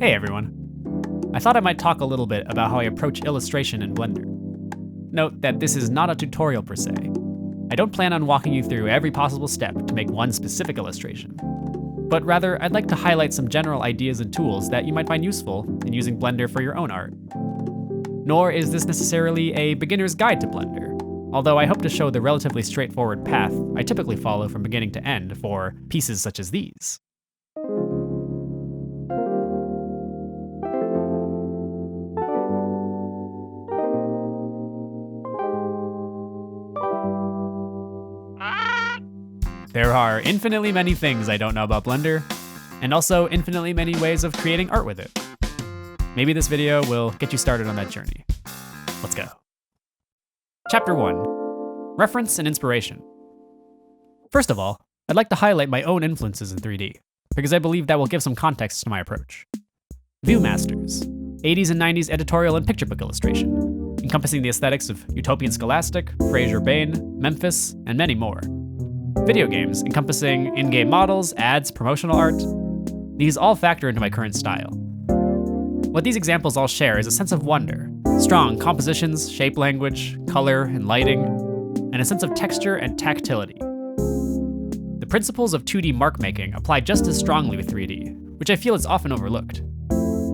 Hey everyone. I thought I might talk a little bit about how I approach illustration in Blender. Note that this is not a tutorial per se. I don't plan on walking you through every possible step to make one specific illustration, but rather I'd like to highlight some general ideas and tools that you might find useful in using Blender for your own art. Nor is this necessarily a beginner's guide to Blender, although I hope to show the relatively straightforward path I typically follow from beginning to end for pieces such as these. There are infinitely many things I don't know about Blender, and also infinitely many ways of creating art with it. Maybe this video will get you started on that journey. Let's go. Chapter 1, Reference and Inspiration. First of all, I'd like to highlight my own influences in 3D, because I believe that will give some context to my approach. Viewmasters, 80s and 90s editorial and picture book illustration, encompassing the aesthetics of Utopian Scholastic, Fraser Bain, Memphis, and many more. Video games, encompassing in-game models, ads, promotional art. These all factor into my current style. What these examples all share is a sense of wonder, strong compositions, shape language, color, and lighting, and a sense of texture and tactility. The principles of 2D mark making apply just as strongly with 3D, which I feel is often overlooked.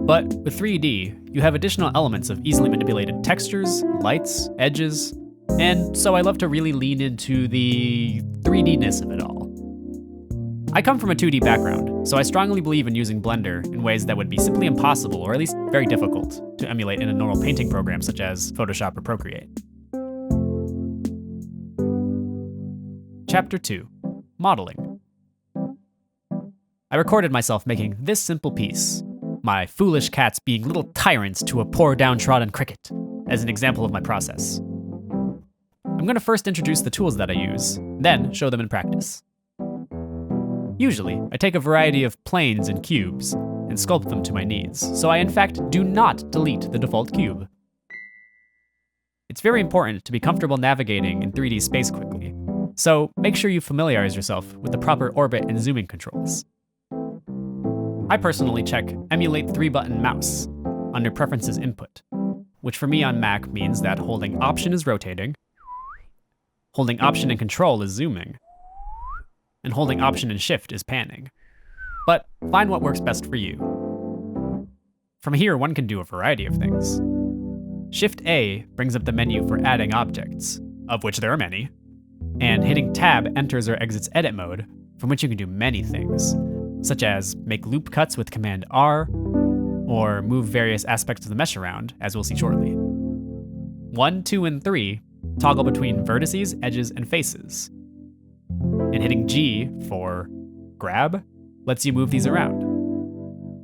But with 3D, you have additional elements of easily manipulated textures, lights, edges, and so I love to really lean into the 3D-ness of it all. I come from a 2D background, so I strongly believe in using Blender in ways that would be simply impossible, or at least very difficult, to emulate in a normal painting program such as Photoshop or Procreate. Chapter 2, Modeling. I recorded myself making this simple piece, my foolish cats being little tyrants to a poor downtrodden cricket, as an example of my process. I'm going to first introduce the tools that I use, then show them in practice. Usually, I take a variety of planes and cubes and sculpt them to my needs, so I in fact do not delete the default cube. It's very important to be comfortable navigating in 3D space quickly, so make sure you familiarize yourself with the proper orbit and zooming controls. I personally check Emulate 3-button mouse under Preferences Input, which for me on Mac means that holding Option is rotating, holding Option and Control is zooming, and holding Option and Shift is panning. But find what works best for you. From here, one can do a variety of things. Shift-A brings up the menu for adding objects, of which there are many, and hitting Tab enters or exits edit mode, from which you can do many things, such as make loop cuts with Command-R, or move various aspects of the mesh around, as we'll see shortly. 1, 2, and 3 toggle between vertices, edges, and faces. And hitting G for grab lets you move these around.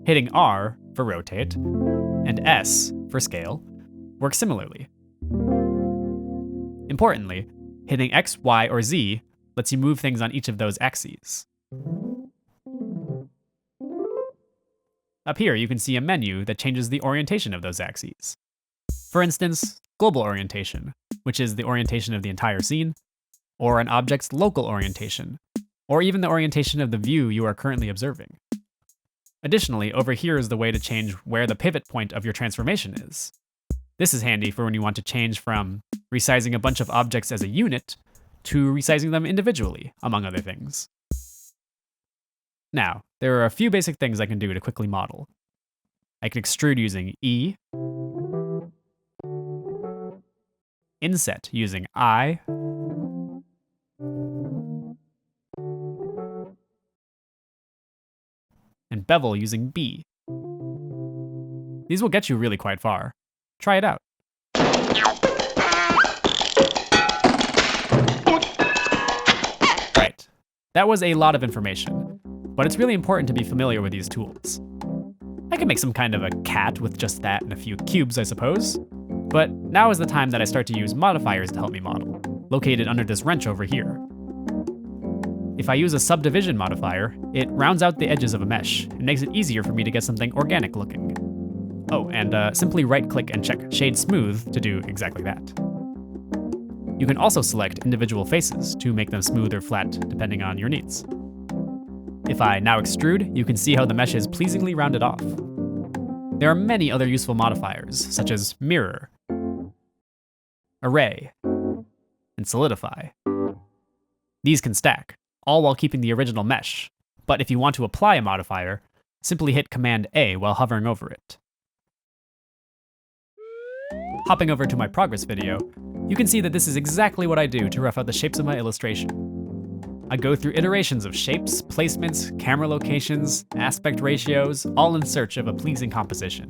Hitting R for rotate, and S for scale works similarly. Importantly, hitting X, Y, or Z lets you move things on each of those axes. Up here, you can see a menu that changes the orientation of those axes. For instance, global orientation, which is the orientation of the entire scene, or an object's local orientation, or even the orientation of the view you are currently observing. Additionally, over here is the way to change where the pivot point of your transformation is. This is handy for when you want to change from resizing a bunch of objects as a unit to resizing them individually, among other things. Now, there are a few basic things I can do to quickly model. I can extrude using E, inset using I, and bevel using B. These will get you really quite far. Try it out. Right, that was a lot of information, but it's really important to be familiar with these tools. I can make some kind of a cat with just that and a few cubes, I suppose. But now is the time that I start to use modifiers to help me model, located under this wrench over here. If I use a subdivision modifier, it rounds out the edges of a mesh and makes it easier for me to get something organic looking. Oh, and simply right-click and check Shade Smooth to do exactly that. You can also select individual faces to make them smooth or flat depending on your needs. If I now extrude, you can see how the mesh is pleasingly rounded off. there are many other useful modifiers, such as mirror, array, and solidify. These can stack, all while keeping the original mesh, but if you want to apply a modifier, simply hit Command A while hovering over it. Hopping over to my progress video, you can see that this is exactly what I do to rough out the shapes of my illustration. I go through iterations of shapes, placements, camera locations, aspect ratios, all in search of a pleasing composition.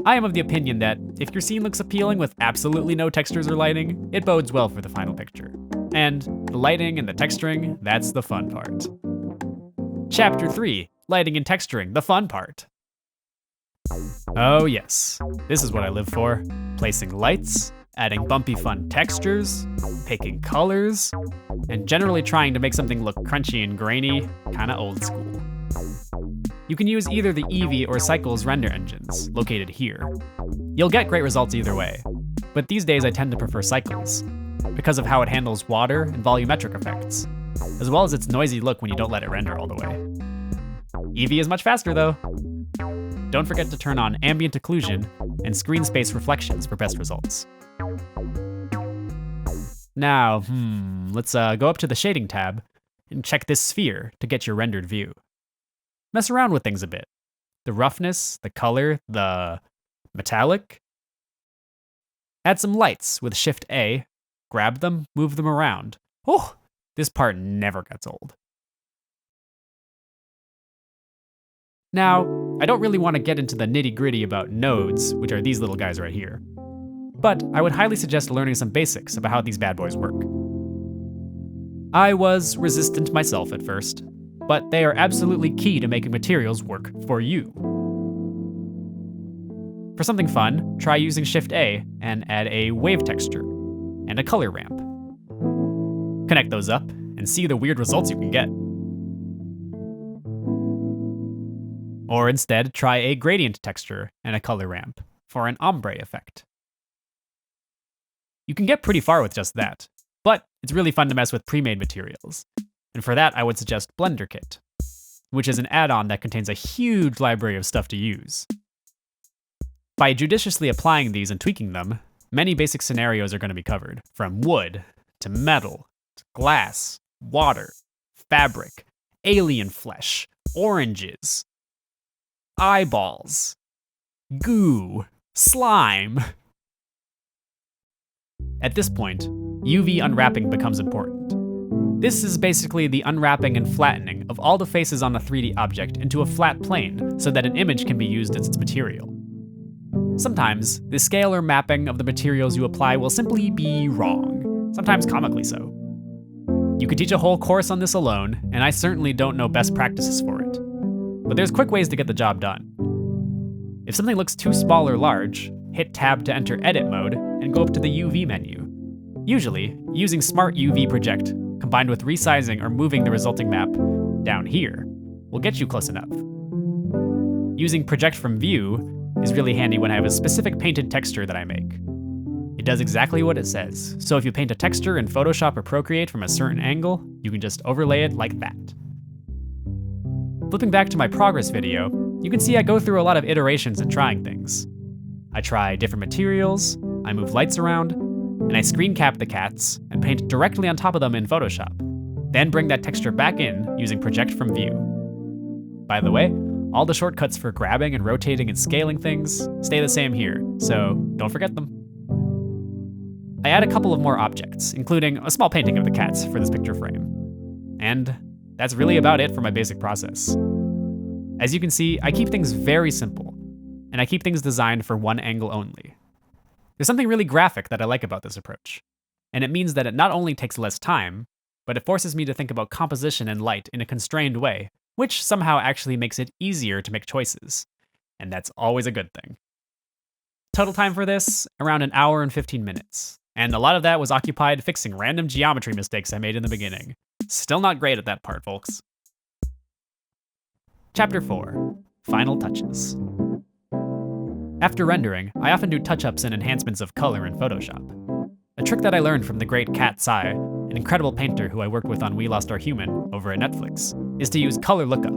I am of the opinion that if your scene looks appealing with absolutely no textures or lighting, it bodes well for the final picture. And the lighting and the texturing, that's the fun part. Chapter 3, Lighting and Texturing, the fun part. Oh yes, this is what I live for. Placing lights, adding bumpy fun textures, picking colors, and generally trying to make something look crunchy and grainy, kinda old school. You can use either the Eevee or Cycles render engines, located here. You'll get great results either way, but these days I tend to prefer Cycles, because of how it handles water and volumetric effects, as well as its noisy look when you don't let it render all the way. Eevee is much faster though. Don't forget to turn on ambient occlusion and screen space reflections for best results. Now, let's go up to the shading tab and check this sphere to get your rendered view. Mess around with things a bit. The roughness, the color, the metallic. Add some lights with Shift A, grab them, move them around. Oh, this part never gets old. Now, I don't really want to get into the nitty-gritty about nodes, which are these little guys right here. But I would highly suggest learning some basics about how these bad boys work. I was resistant myself at first, but they are absolutely key to making materials work for you. For something fun, try using Shift A and add a wave texture and a color ramp. Connect those up and see the weird results you can get. Or instead, try a gradient texture and a color ramp for an ombre effect. You can get pretty far with just that, but it's really fun to mess with pre-made materials. And for that, I would suggest BlenderKit, which is an add-on that contains a huge library of stuff to use. By judiciously applying these and tweaking them, many basic scenarios are going to be covered, from wood, to metal, to glass, water, fabric, alien flesh, oranges, eyeballs, goo, slime. At this point, UV unwrapping becomes important. This is basically the unwrapping and flattening of all the faces on a 3D object into a flat plane so that an image can be used as its material. Sometimes, the scale or mapping of the materials you apply will simply be wrong, sometimes comically so. You could teach a whole course on this alone, and I certainly don't know best practices for it. But there's quick ways to get the job done. If something looks too small or large, hit Tab to enter edit mode and go up to the UV menu. Usually, using Smart UV Project combined with resizing or moving the resulting map down here will get you close enough. Using Project from View is really handy when I have a specific painted texture that I make. It does exactly what it says, so if you paint a texture in Photoshop or Procreate from a certain angle, you can just overlay it like that. Flipping back to my progress video, you can see I go through a lot of iterations and trying things. I try different materials, I move lights around, and I screen cap the cats and paint directly on top of them in Photoshop. Then bring that texture back in using Project from View. By the way, all the shortcuts for grabbing and rotating and scaling things stay the same here, so don't forget them. I add a couple of more objects, including a small painting of the cats for this picture frame. And that's really about it for my basic process. As you can see, I keep things very simple, and I keep things designed for one angle only. There's something really graphic that I like about this approach, and it means that it not only takes less time, but it forces me to think about composition and light in a constrained way, which somehow actually makes it easier to make choices, and that's always a good thing. Total time for this, around an hour and 15 minutes, and a lot of that was occupied fixing random geometry mistakes I made in the beginning. Still not great at that part, folks. Chapter 4, Final Touches. After rendering, I often do touch-ups and enhancements of color in Photoshop. A trick that I learned from the great Kat Tsai, an incredible painter who I worked with on We Lost Our Human over at Netflix, is to use color lookup,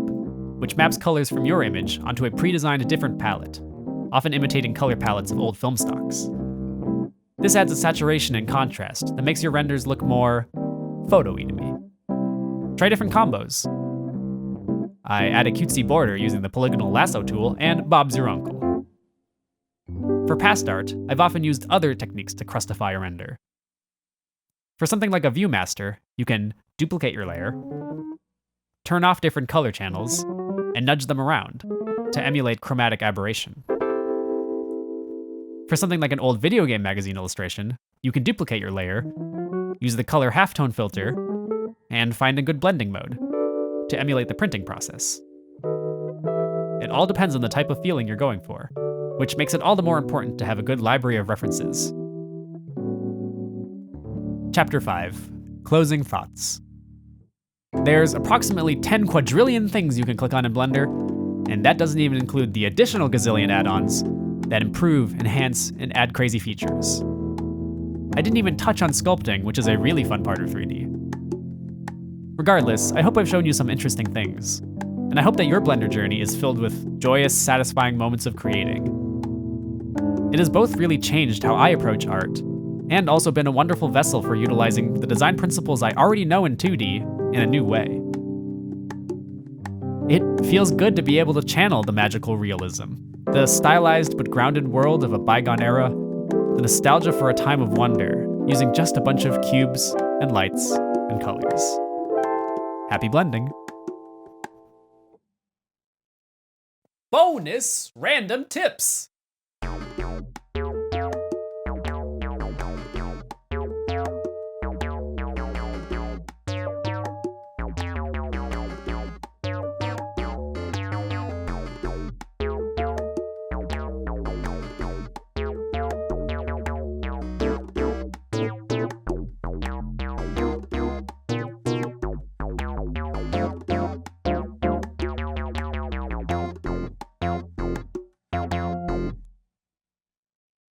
which maps colors from your image onto a pre-designed different palette, often imitating color palettes of old film stocks. This adds a saturation and contrast that makes your renders look more photo-y to me. Try different combos. I add a cutesy border using the polygonal lasso tool and Bob's Your Uncle. For past art, I've often used other techniques to crustify a render. For something like a ViewMaster, you can duplicate your layer, turn off different color channels, and nudge them around to emulate chromatic aberration. For something like an old video game magazine illustration, you can duplicate your layer, use the color halftone filter, and find a good blending mode to emulate the printing process. It all depends on the type of feeling you're going for, which makes it all the more important to have a good library of references. Chapter 5. Closing Thoughts. There's approximately 10 quadrillion things you can click on in Blender, and that doesn't even include the additional gazillion add-ons that improve, enhance, and add crazy features. I didn't even touch on sculpting, which is a really fun part of 3D. Regardless, I hope I've shown you some interesting things, and I hope that your Blender journey is filled with joyous, satisfying moments of creating. It has both really changed how I approach art, and also been a wonderful vessel for utilizing the design principles I already know in 2D in a new way. It feels good to be able to channel the magical realism, the stylized but grounded world of a bygone era, the nostalgia for a time of wonder, using just a bunch of cubes and lights and colors. Happy blending. Bonus random tips!